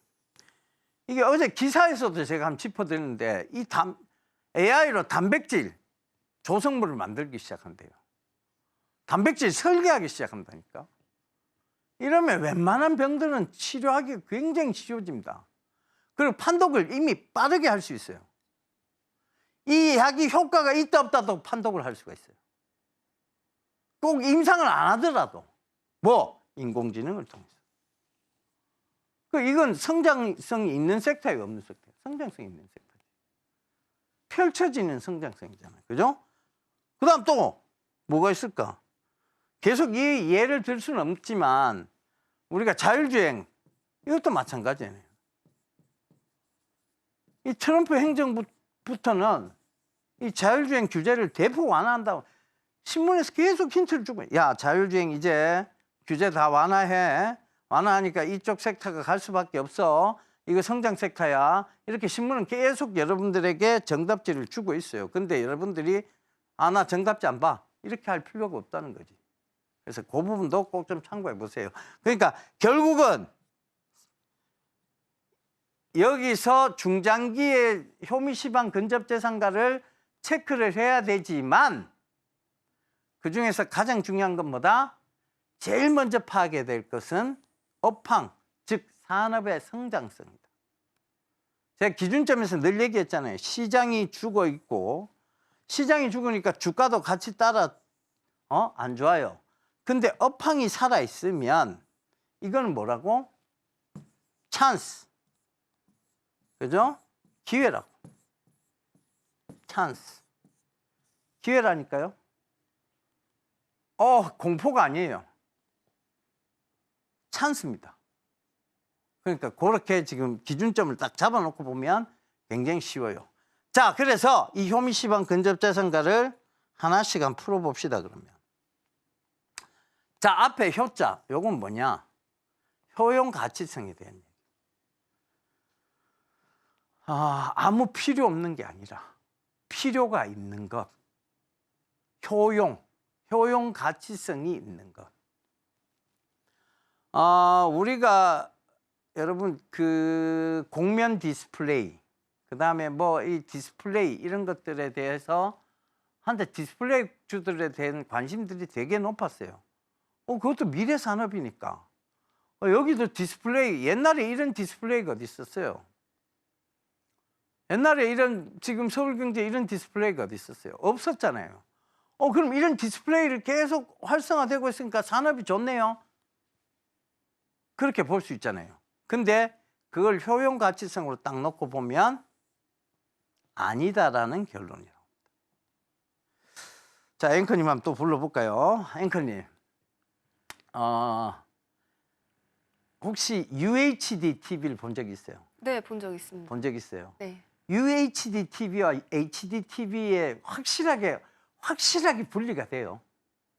이게 어제 기사에서도 제가 한번 짚어드렸는데 이 AI로 단백질 조성물을 만들기 시작한대요. 단백질 설계하기 시작한다니까. 이러면 웬만한 병들은 치료하기 굉장히 쉬워집니다. 그리고 판독을 이미 빠르게 할 수 있어요. 이 약이 효과가 있다 없다도 판독을 할 수가 있어요. 꼭 임상을 안 하더라도 인공지능을 통해서. 이건 성장성이 있는 섹터예요, 없는 섹터예요? 성장성이 있는 섹터죠. 펼쳐지는 성장성이잖아요, 그죠? 그다음 또 뭐가 있을까? 계속 이 예를 들 수는 없지만 우리가 자율주행, 이것도 마찬가지예요. 이 트럼프 행정부터는 이 자율주행 규제를 대폭 완화한다고 신문에서 계속 힌트를 주고, 야, 자율주행 이제 규제 다 완화해. 완화하니까 이쪽 섹터가 갈 수밖에 없어. 이거 성장 섹터야. 이렇게 신문은 계속 여러분들에게 정답지를 주고 있어요. 근데 여러분들이 나 정답지 안 봐. 이렇게 할 필요가 없다는 거지. 그래서 그 부분도 꼭 좀 참고해 보세요. 그러니까 결국은 여기서 중장기의 효미시방 근접재산가를 체크를 해야 되지만 그중에서 가장 중요한 건 뭐다? 제일 먼저 파악해야 될 것은 업황, 즉 산업의 성장성이다. 제가 기준점에서 늘 얘기했잖아요. 시장이 죽어 있고 시장이 죽으니까 주가도 같이 따라 안 좋아요. 근데 업황이 살아 있으면 이거는 뭐라고? 찬스. 그죠? 기회라고. 찬스. 기회라니까요. 공포가 아니에요. 찬스입니다. 그러니까 그렇게 지금 기준점을 딱 잡아놓고 보면 굉장히 쉬워요. 자, 그래서 이 효미시방 근접재산가를 하나씩 한번 풀어봅시다, 그러면. 자, 앞에 효자, 요건 뭐냐? 효용 가치성에 대한 얘기. 아무 필요 없는 게 아니라 필요가 있는 것. 효용 가치성이 있는 것. 우리가 여러분 그 공면 디스플레이, 그다음에 이 디스플레이 이런 것들에 대해서 한때 디스플레이 주들에 대한 관심들이 되게 높았어요. 그것도 미래 산업이니까. 여기도 디스플레이, 옛날에 이런 디스플레이가 어디 있었어요? 옛날에 지금 서울경제 이런 디스플레이가 어디 있었어요? 없었잖아요. 그럼 이런 디스플레이를 계속 활성화되고 있으니까 산업이 좋네요. 그렇게 볼 수 있잖아요. 근데 그걸 효용 가치성으로 딱 놓고 보면 아니다라는 결론이 나옵니다. 자, 앵커님 한번 또 불러볼까요? 앵커님, 혹시 UHD TV를 본 적 있어요? 네, 본 적 있습니다. 본 적 있어요? 네. UHD TV와 HD TV에 확실하게 분리가 돼요.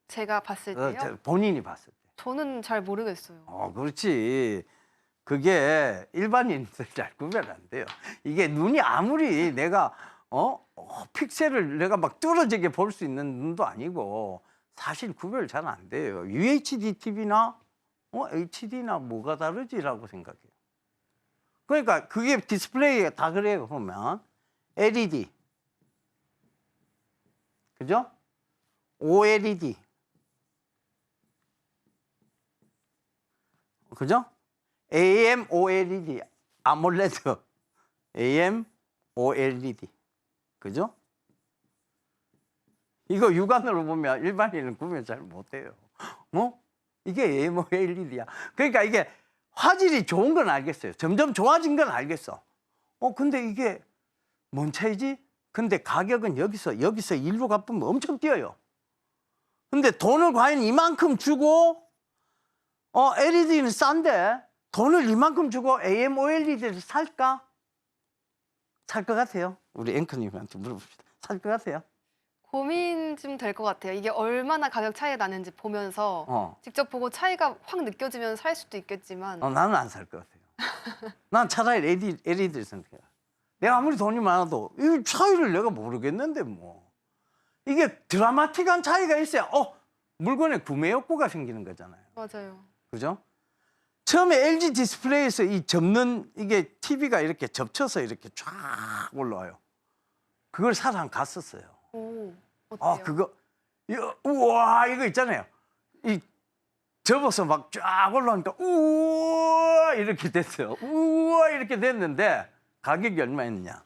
제가 봤을 때요? 본인이 봤을 때. 저는 잘 모르겠어요. 그렇지. 그게 일반인들 잘 구별 안 돼요. 이게 눈이 아무리 내가 픽셀을 내가 막 뚫어지게 볼 수 있는 눈도 아니고 사실 구별 잘 안 돼요. UHD TV나 HD나 뭐가 다르지라고 생각해요. 그러니까 그게 디스플레이가 다 그래요. 보면 LED, 그죠? OLED, 그죠? AMOLED, 아몰레드, AMOLED, 그죠? 이거 육안으로 보면 일반인은 구별 잘 못해요. 이게 AMOLED야. 그러니까 이게 화질이 좋은 건 알겠어요. 점점 좋아진 건 알겠어. 근데 이게 뭔 차이지? 근데 가격은 여기서 일로 갚으면 엄청 뛰어요. 근데 돈을 과연 이만큼 주고 LED는 싼데 돈을 이만큼 주고 AMOLED를 살까? 살 것 같아요. 우리 앵커님한테 물어봅시다. 살 것 같아요? 고민 좀 될 것 같아요. 이게 얼마나 가격 차이가 나는지 보면서 직접 보고 차이가 확 느껴지면 살 수도 있겠지만 나는 안 살 것 같아요. 난 차라리 LED를 선택해. 내가 아무리 돈이 많아도 이 차이를 내가 모르겠는데 뭐. 이게 드라마틱한 차이가 있어야 물건의 구매 욕구가 생기는 거잖아요. 맞아요. 그죠? 처음에 LG 디스플레이에서 이 접는 이게 TV가 이렇게 접쳐서 이렇게 쫙 올라와요. 그걸 사러 한 갔었어요. 오, 어때요? 우와 이거 있잖아요. 이 접어서 막 쫙 올라오니까 우와 이렇게 됐어요. 우와 이렇게 됐는데 가격이 얼마였느냐?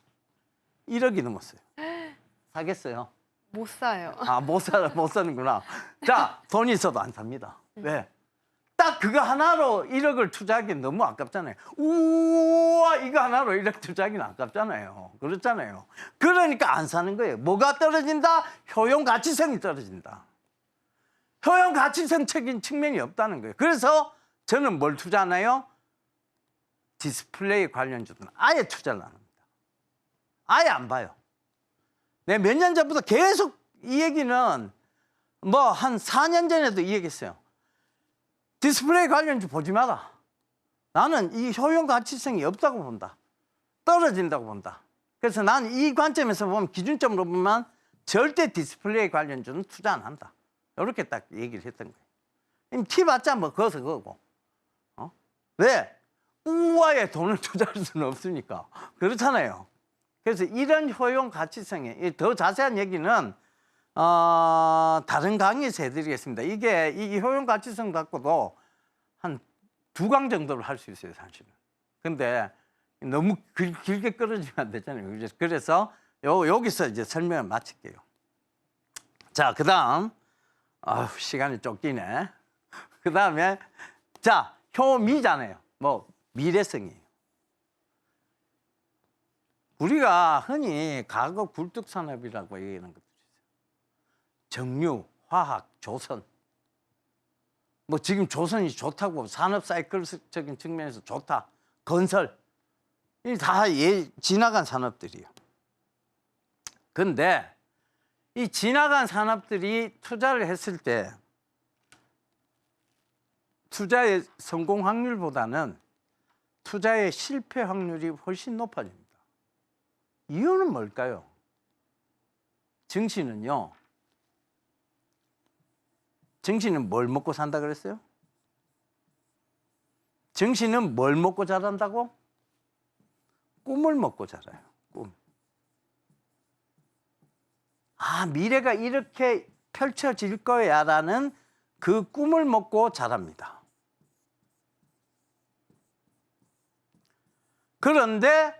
1억이 넘었어요. 사겠어요? 못 사요. 아, 못 사는구나. 자, 돈이 있어도 안 삽니다. 왜? 딱 그거 하나로 1억을 투자하기엔 너무 아깝잖아요. 우와, 이거 하나로 1억 투자하기는 아깝잖아요. 그렇잖아요. 그러니까 안 사는 거예요. 뭐가 떨어진다? 효용 가치성이 떨어진다. 효용 가치성적인 측면이 없다는 거예요. 그래서 저는 뭘 투자하나요? 디스플레이 관련주는 아예 투자를 안 합니다. 아예 안 봐요. 내 몇 년 전부터 계속 이 얘기는 뭐 한 4년 전에도 이 얘기했어요. 디스플레이 관련주 보지 마라. 나는 이 효용 가치성이 없다고 본다. 떨어진다고 본다. 그래서 나는 이 관점에서 보면 기준점으로 보면 절대 디스플레이 관련주는 투자 안 한다. 이렇게 딱 얘기를 했던 거예요. 티 봤자 뭐 거기서 그거고. 왜? 우와에 돈을 투자할 수는 없으니까. 그렇잖아요. 그래서 이런 효용 가치성에 더 자세한 얘기는 다른 강의에서 해드리겠습니다. 이게 이 효용 가치성 갖고도 한 2강 정도를 할 수 있어요, 사실은. 근데 너무 길게 끌어지면 안 되잖아요. 그래서 여기서 이제 설명을 마칠게요. 자, 그다음 시간이 쫓기네. 그다음에 자, 효미잖아요. 뭐 미래성이에요. 우리가 흔히 과거 굴뚝산업이라고 얘기하는 것들이 있어요. 정유, 화학, 조선. 뭐 지금 조선이 좋다고 산업 사이클적인 측면에서 좋다. 건설. 이 다 지나간 산업들이에요. 근데 이 지나간 산업들이 투자를 했을 때 투자의 성공 확률보다는 투자의 실패 확률이 훨씬 높아집니다. 이유는 뭘까요? 증시는요. 증시는 뭘 먹고 산다 그랬어요? 증시는 뭘 먹고 자란다고? 꿈을 먹고 자라요. 꿈. 아, 미래가 이렇게 펼쳐질 거야라는 그 꿈을 먹고 자랍니다. 그런데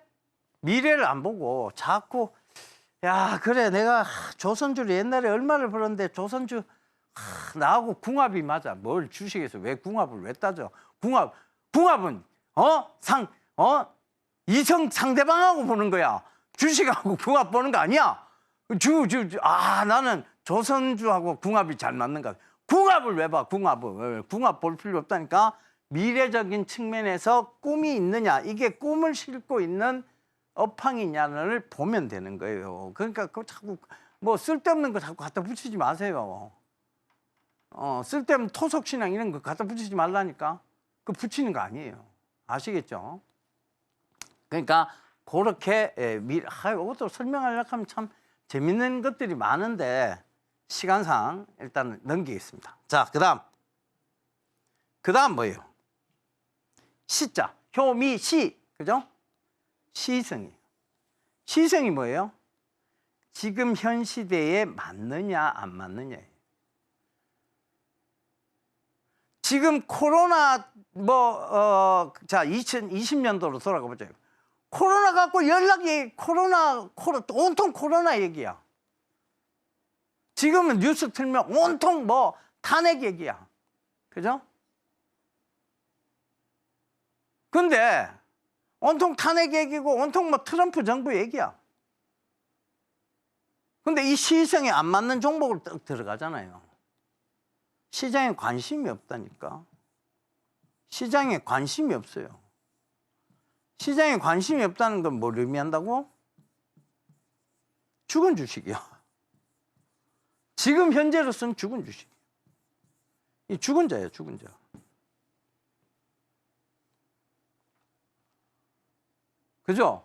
미래를 안 보고 자꾸 야 그래 내가 조선주를 옛날에 얼마를 벌었는데 조선주 나하고 궁합이 맞아. 뭘 주식에서 왜 궁합을 왜 따져? 궁합은 이성 상대방하고 보는 거야. 주식하고 궁합 보는 거 아니야. 나는 조선주하고 궁합이 잘 맞는가. 궁합을 왜 봐? 궁합 볼 필요 없다니까. 미래적인 측면에서 꿈이 있느냐, 이게 꿈을 싣고 있는 업황이냐를 보면 되는 거예요. 그러니까 그 자꾸 뭐 쓸데없는 거 자꾸 갖다 붙이지 마세요. 쓸데없는 토속신앙 이런 거 갖다 붙이지 말라니까. 그 붙이는 거 아니에요. 아시겠죠? 그러니까 그렇게 이것도 설명하려고 하면 참 재밌는 것들이 많은데 시간상 일단 넘기겠습니다. 자, 그다음 뭐예요? 시자, 효미, 시, 그죠? 시성이에요. 시성이 뭐예요? 지금 현 시대에 맞느냐 안 맞느냐예요. 지금 코로나 2020년도로 돌아가 보죠. 코로나 갖고 온통 코로나 얘기야. 지금은 뉴스 틀면 온통 탄핵 얘기야. 그죠? 근데 온통 탄핵 얘기고 온통 트럼프 정부 얘기야. 근데 이 시성에 안 맞는 종목을 딱 들어가잖아요. 시장에 관심이 없다니까. 시장에 관심이 없어요. 시장에 관심이 없다는 건 뭘 의미한다고? 죽은 주식이야. 지금 현재로서는 죽은 주식. 이 죽은 자예요, 죽은 자. 그죠?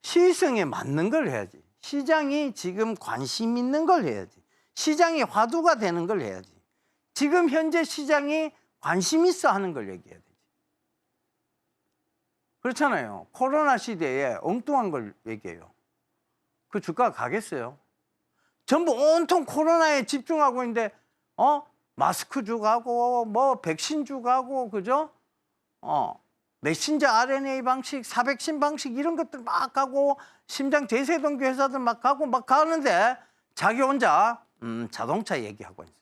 시성에 맞는 걸 해야지. 시장이 지금 관심 있는 걸 해야지. 시장이 화두가 되는 걸 해야지. 지금 현재 시장이 관심 있어 하는 걸 얘기해야 되지. 그렇잖아요. 코로나 시대에 엉뚱한 걸 얘기해요. 그 주가가 가겠어요? 전부 온통 코로나에 집중하고 있는데 마스크 주가고 뭐 백신 주가고 그죠? 메신저 RNA 방식, 사백신 방식 이런 것들 막 가고 심장 대세동기 회사들 막 가고 막 가는데 자기 혼자 자동차 얘기하고 있어요.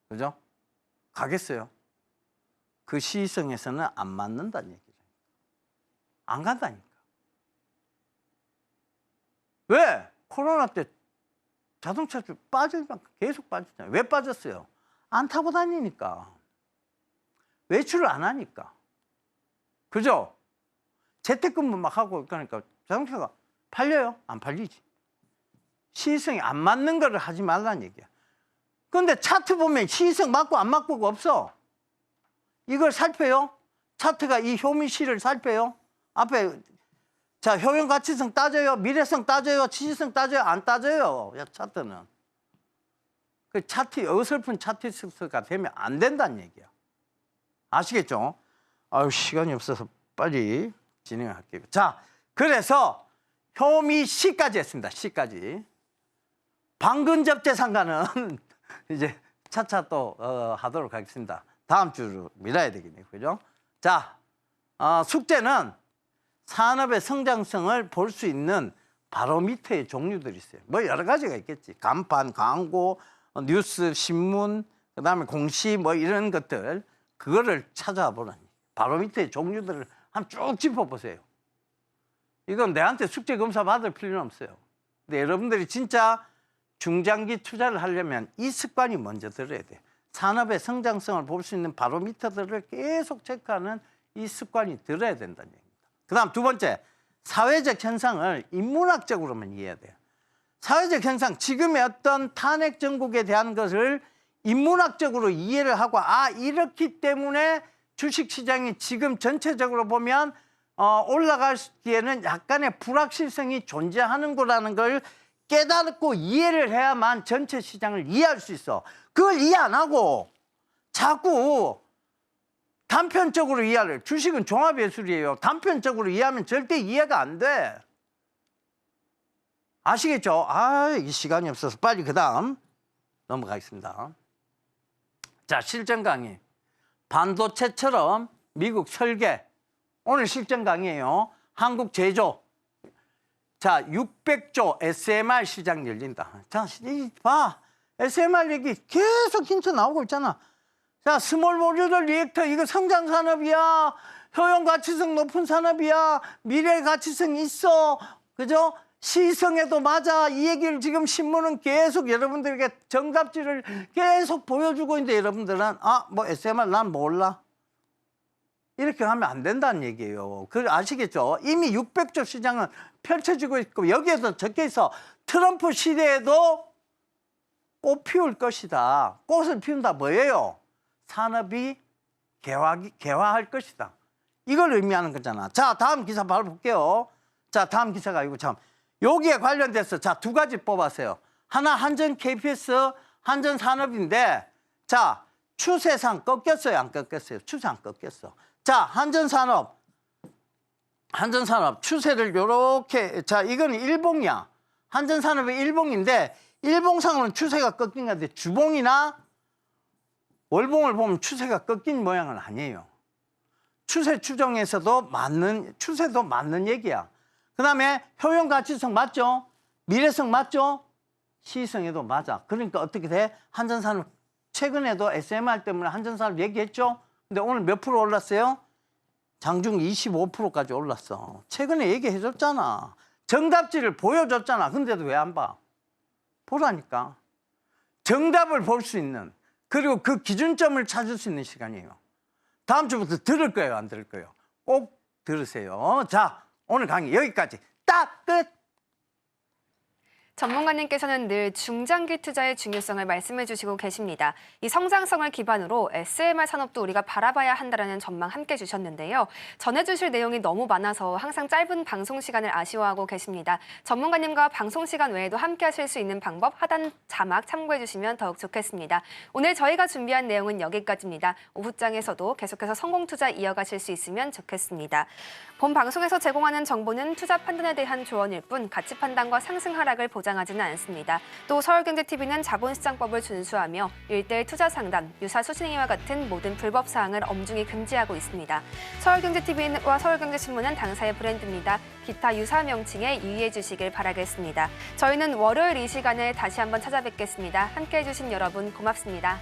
그죠? 가겠어요? 그 시성에서는 안 맞는다는 얘기죠. 안 간다니까. 왜? 코로나 때 자동차 빠질 만큼 계속 빠졌잖아요. 왜 빠졌어요? 안 타고 다니니까. 외출을 안 하니까. 그죠? 재택근무 막 하고 그러니까 자동차가 팔려요? 안 팔리지. 시성이 안 맞는 거를 하지 말라는 얘기야. 그런데 차트 보면 시성 맞고 안 맞고가 없어. 이걸 살펴요? 차트가 이 효미시를 살펴요? 앞에 자 효용가치성 따져요? 미래성 따져요? 지지성 따져요? 안 따져요. 차트는. 그 차트 어설픈 차트가 되면 안 된다는 얘기야. 아시겠죠? 아유 시간이 없어서 빨리 진행할게요. 자 그래서 효미시까지 했습니다. 시까지. 방근접대상가는 이제 차차 또 하도록 하겠습니다. 다음 주로 미뤄야 되겠네요. 그죠? 자, 숙제는 산업의 성장성을 볼 수 있는 바로미터의 종류들이 있어요. 뭐 여러 가지가 있겠지. 간판, 광고, 뉴스, 신문, 그다음에 공시 뭐 이런 것들 그거를 찾아와 보라니. 바로미터의 종류들을 한번 쭉 짚어보세요. 이건 내한테 숙제 검사 받을 필요는 없어요. 근데 여러분들이 진짜 중장기 투자를 하려면 이 습관이 먼저 들어야 돼요. 산업의 성장성을 볼 수 있는 바로미터들을 계속 체크하는 이 습관이 들어야 된다는 얘기입니다. 그 다음 두 번째, 사회적 현상을 인문학적으로만 이해해야 돼요. 사회적 현상, 지금의 어떤 탄핵 정국에 대한 것을 인문학적으로 이해를 하고 이렇기 때문에 주식시장이 지금 전체적으로 보면 올라가기에는 약간의 불확실성이 존재하는 거라는 걸 깨닫고 이해를 해야만 전체 시장을 이해할 수 있어. 그걸 이해 안 하고 자꾸 단편적으로 이해를. 주식은 종합예술이에요. 단편적으로 이해하면 절대 이해가 안 돼. 아시겠죠? 이 시간이 없어서 빨리 그 다음 넘어가겠습니다. 자, 실전 강의. 반도체처럼 미국 설계. 오늘 실전 강의예요. 한국 제조. 자, 600조 SMR 시장 열린다. 자, 봐. SMR 얘기 계속 힌트 나오고 있잖아. 자, 스몰 모듈러 리액터 이거 성장 산업이야. 효용 가치성 높은 산업이야. 미래 가치성 있어. 그죠? 시성에도 맞아. 이 얘기를 지금 신문은 계속 여러분들에게 정답지를 계속 보여주고 있는데 여러분들은 뭐 SMR 난 몰라. 이렇게 하면 안 된다는 얘기예요. 그 아시겠죠? 이미 600조 시장은 펼쳐지고 있고 여기에서 적혀 있어. 트럼프 시대에도 꽃 피울 것이다. 꽃을 피운다 뭐예요? 산업이 개화할 것이다. 이걸 의미하는 거잖아. 자, 다음 기사 바로 볼게요. 자, 다음 기사가 이거 참 여기에 관련돼서 자, 두 가지 뽑았어요. 하나 한전 KPS 한전 산업인데 자, 추세상 꺾였어요, 안 꺾였어요? 추세 안 꺾였어. 자, 한전산업 추세를 요렇게 자, 이건 일봉이야. 한전산업의 일봉인데 일봉상으로는 추세가 꺾인 건데 주봉이나 월봉을 보면 추세가 꺾인 모양은 아니에요. 추세 추정에서도 추세도 맞는 얘기야. 그 다음에 효용 가치성 맞죠? 미래성 맞죠? 시성에도 맞아. 그러니까 어떻게 돼? 한전산업 최근에도 SMR 때문에 한전산업 얘기했죠? 근데 오늘 몇 프로 올랐어요? 장중 25%까지 올랐어. 최근에 얘기해줬잖아. 정답지를 보여줬잖아. 근데도 왜 안 봐? 보라니까. 정답을 볼 수 있는 그리고 그 기준점을 찾을 수 있는 시간이에요. 다음 주부터 들을 거예요, 안 들을 거예요? 꼭 들으세요. 자, 오늘 강의 여기까지. 딱 끝! 전문가님께서는 늘 중장기 투자의 중요성을 말씀해 주시고 계십니다. 이 성장성을 기반으로 SMR 산업도 우리가 바라봐야 한다는 전망 함께 주셨는데요. 전해주실 내용이 너무 많아서 항상 짧은 방송 시간을 아쉬워하고 계십니다. 전문가님과 방송 시간 외에도 함께 하실 수 있는 방법 하단 자막 참고해 주시면 더욱 좋겠습니다. 오늘 저희가 준비한 내용은 여기까지입니다. 오후장에서도 계속해서 성공 투자 이어가실 수 있으면 좋겠습니다. 본 방송에서 제공하는 정보는 투자 판단에 대한 조언일 뿐 가치 판단과 상승 하락을 보장하지는 않습니다. 또 서울경제TV는 자본시장법을 준수하며 일대일 투자 상담, 유사 수신행위와 같은 모든 불법 사항을 엄중히 금지하고 있습니다. 서울경제TV와 서울경제신문은 당사의 브랜드입니다. 기타 유사 명칭에 유의해 주시길 바라겠습니다. 저희는 월요일 이 시간에 다시 한번 찾아뵙겠습니다. 함께해 주신 여러분 고맙습니다.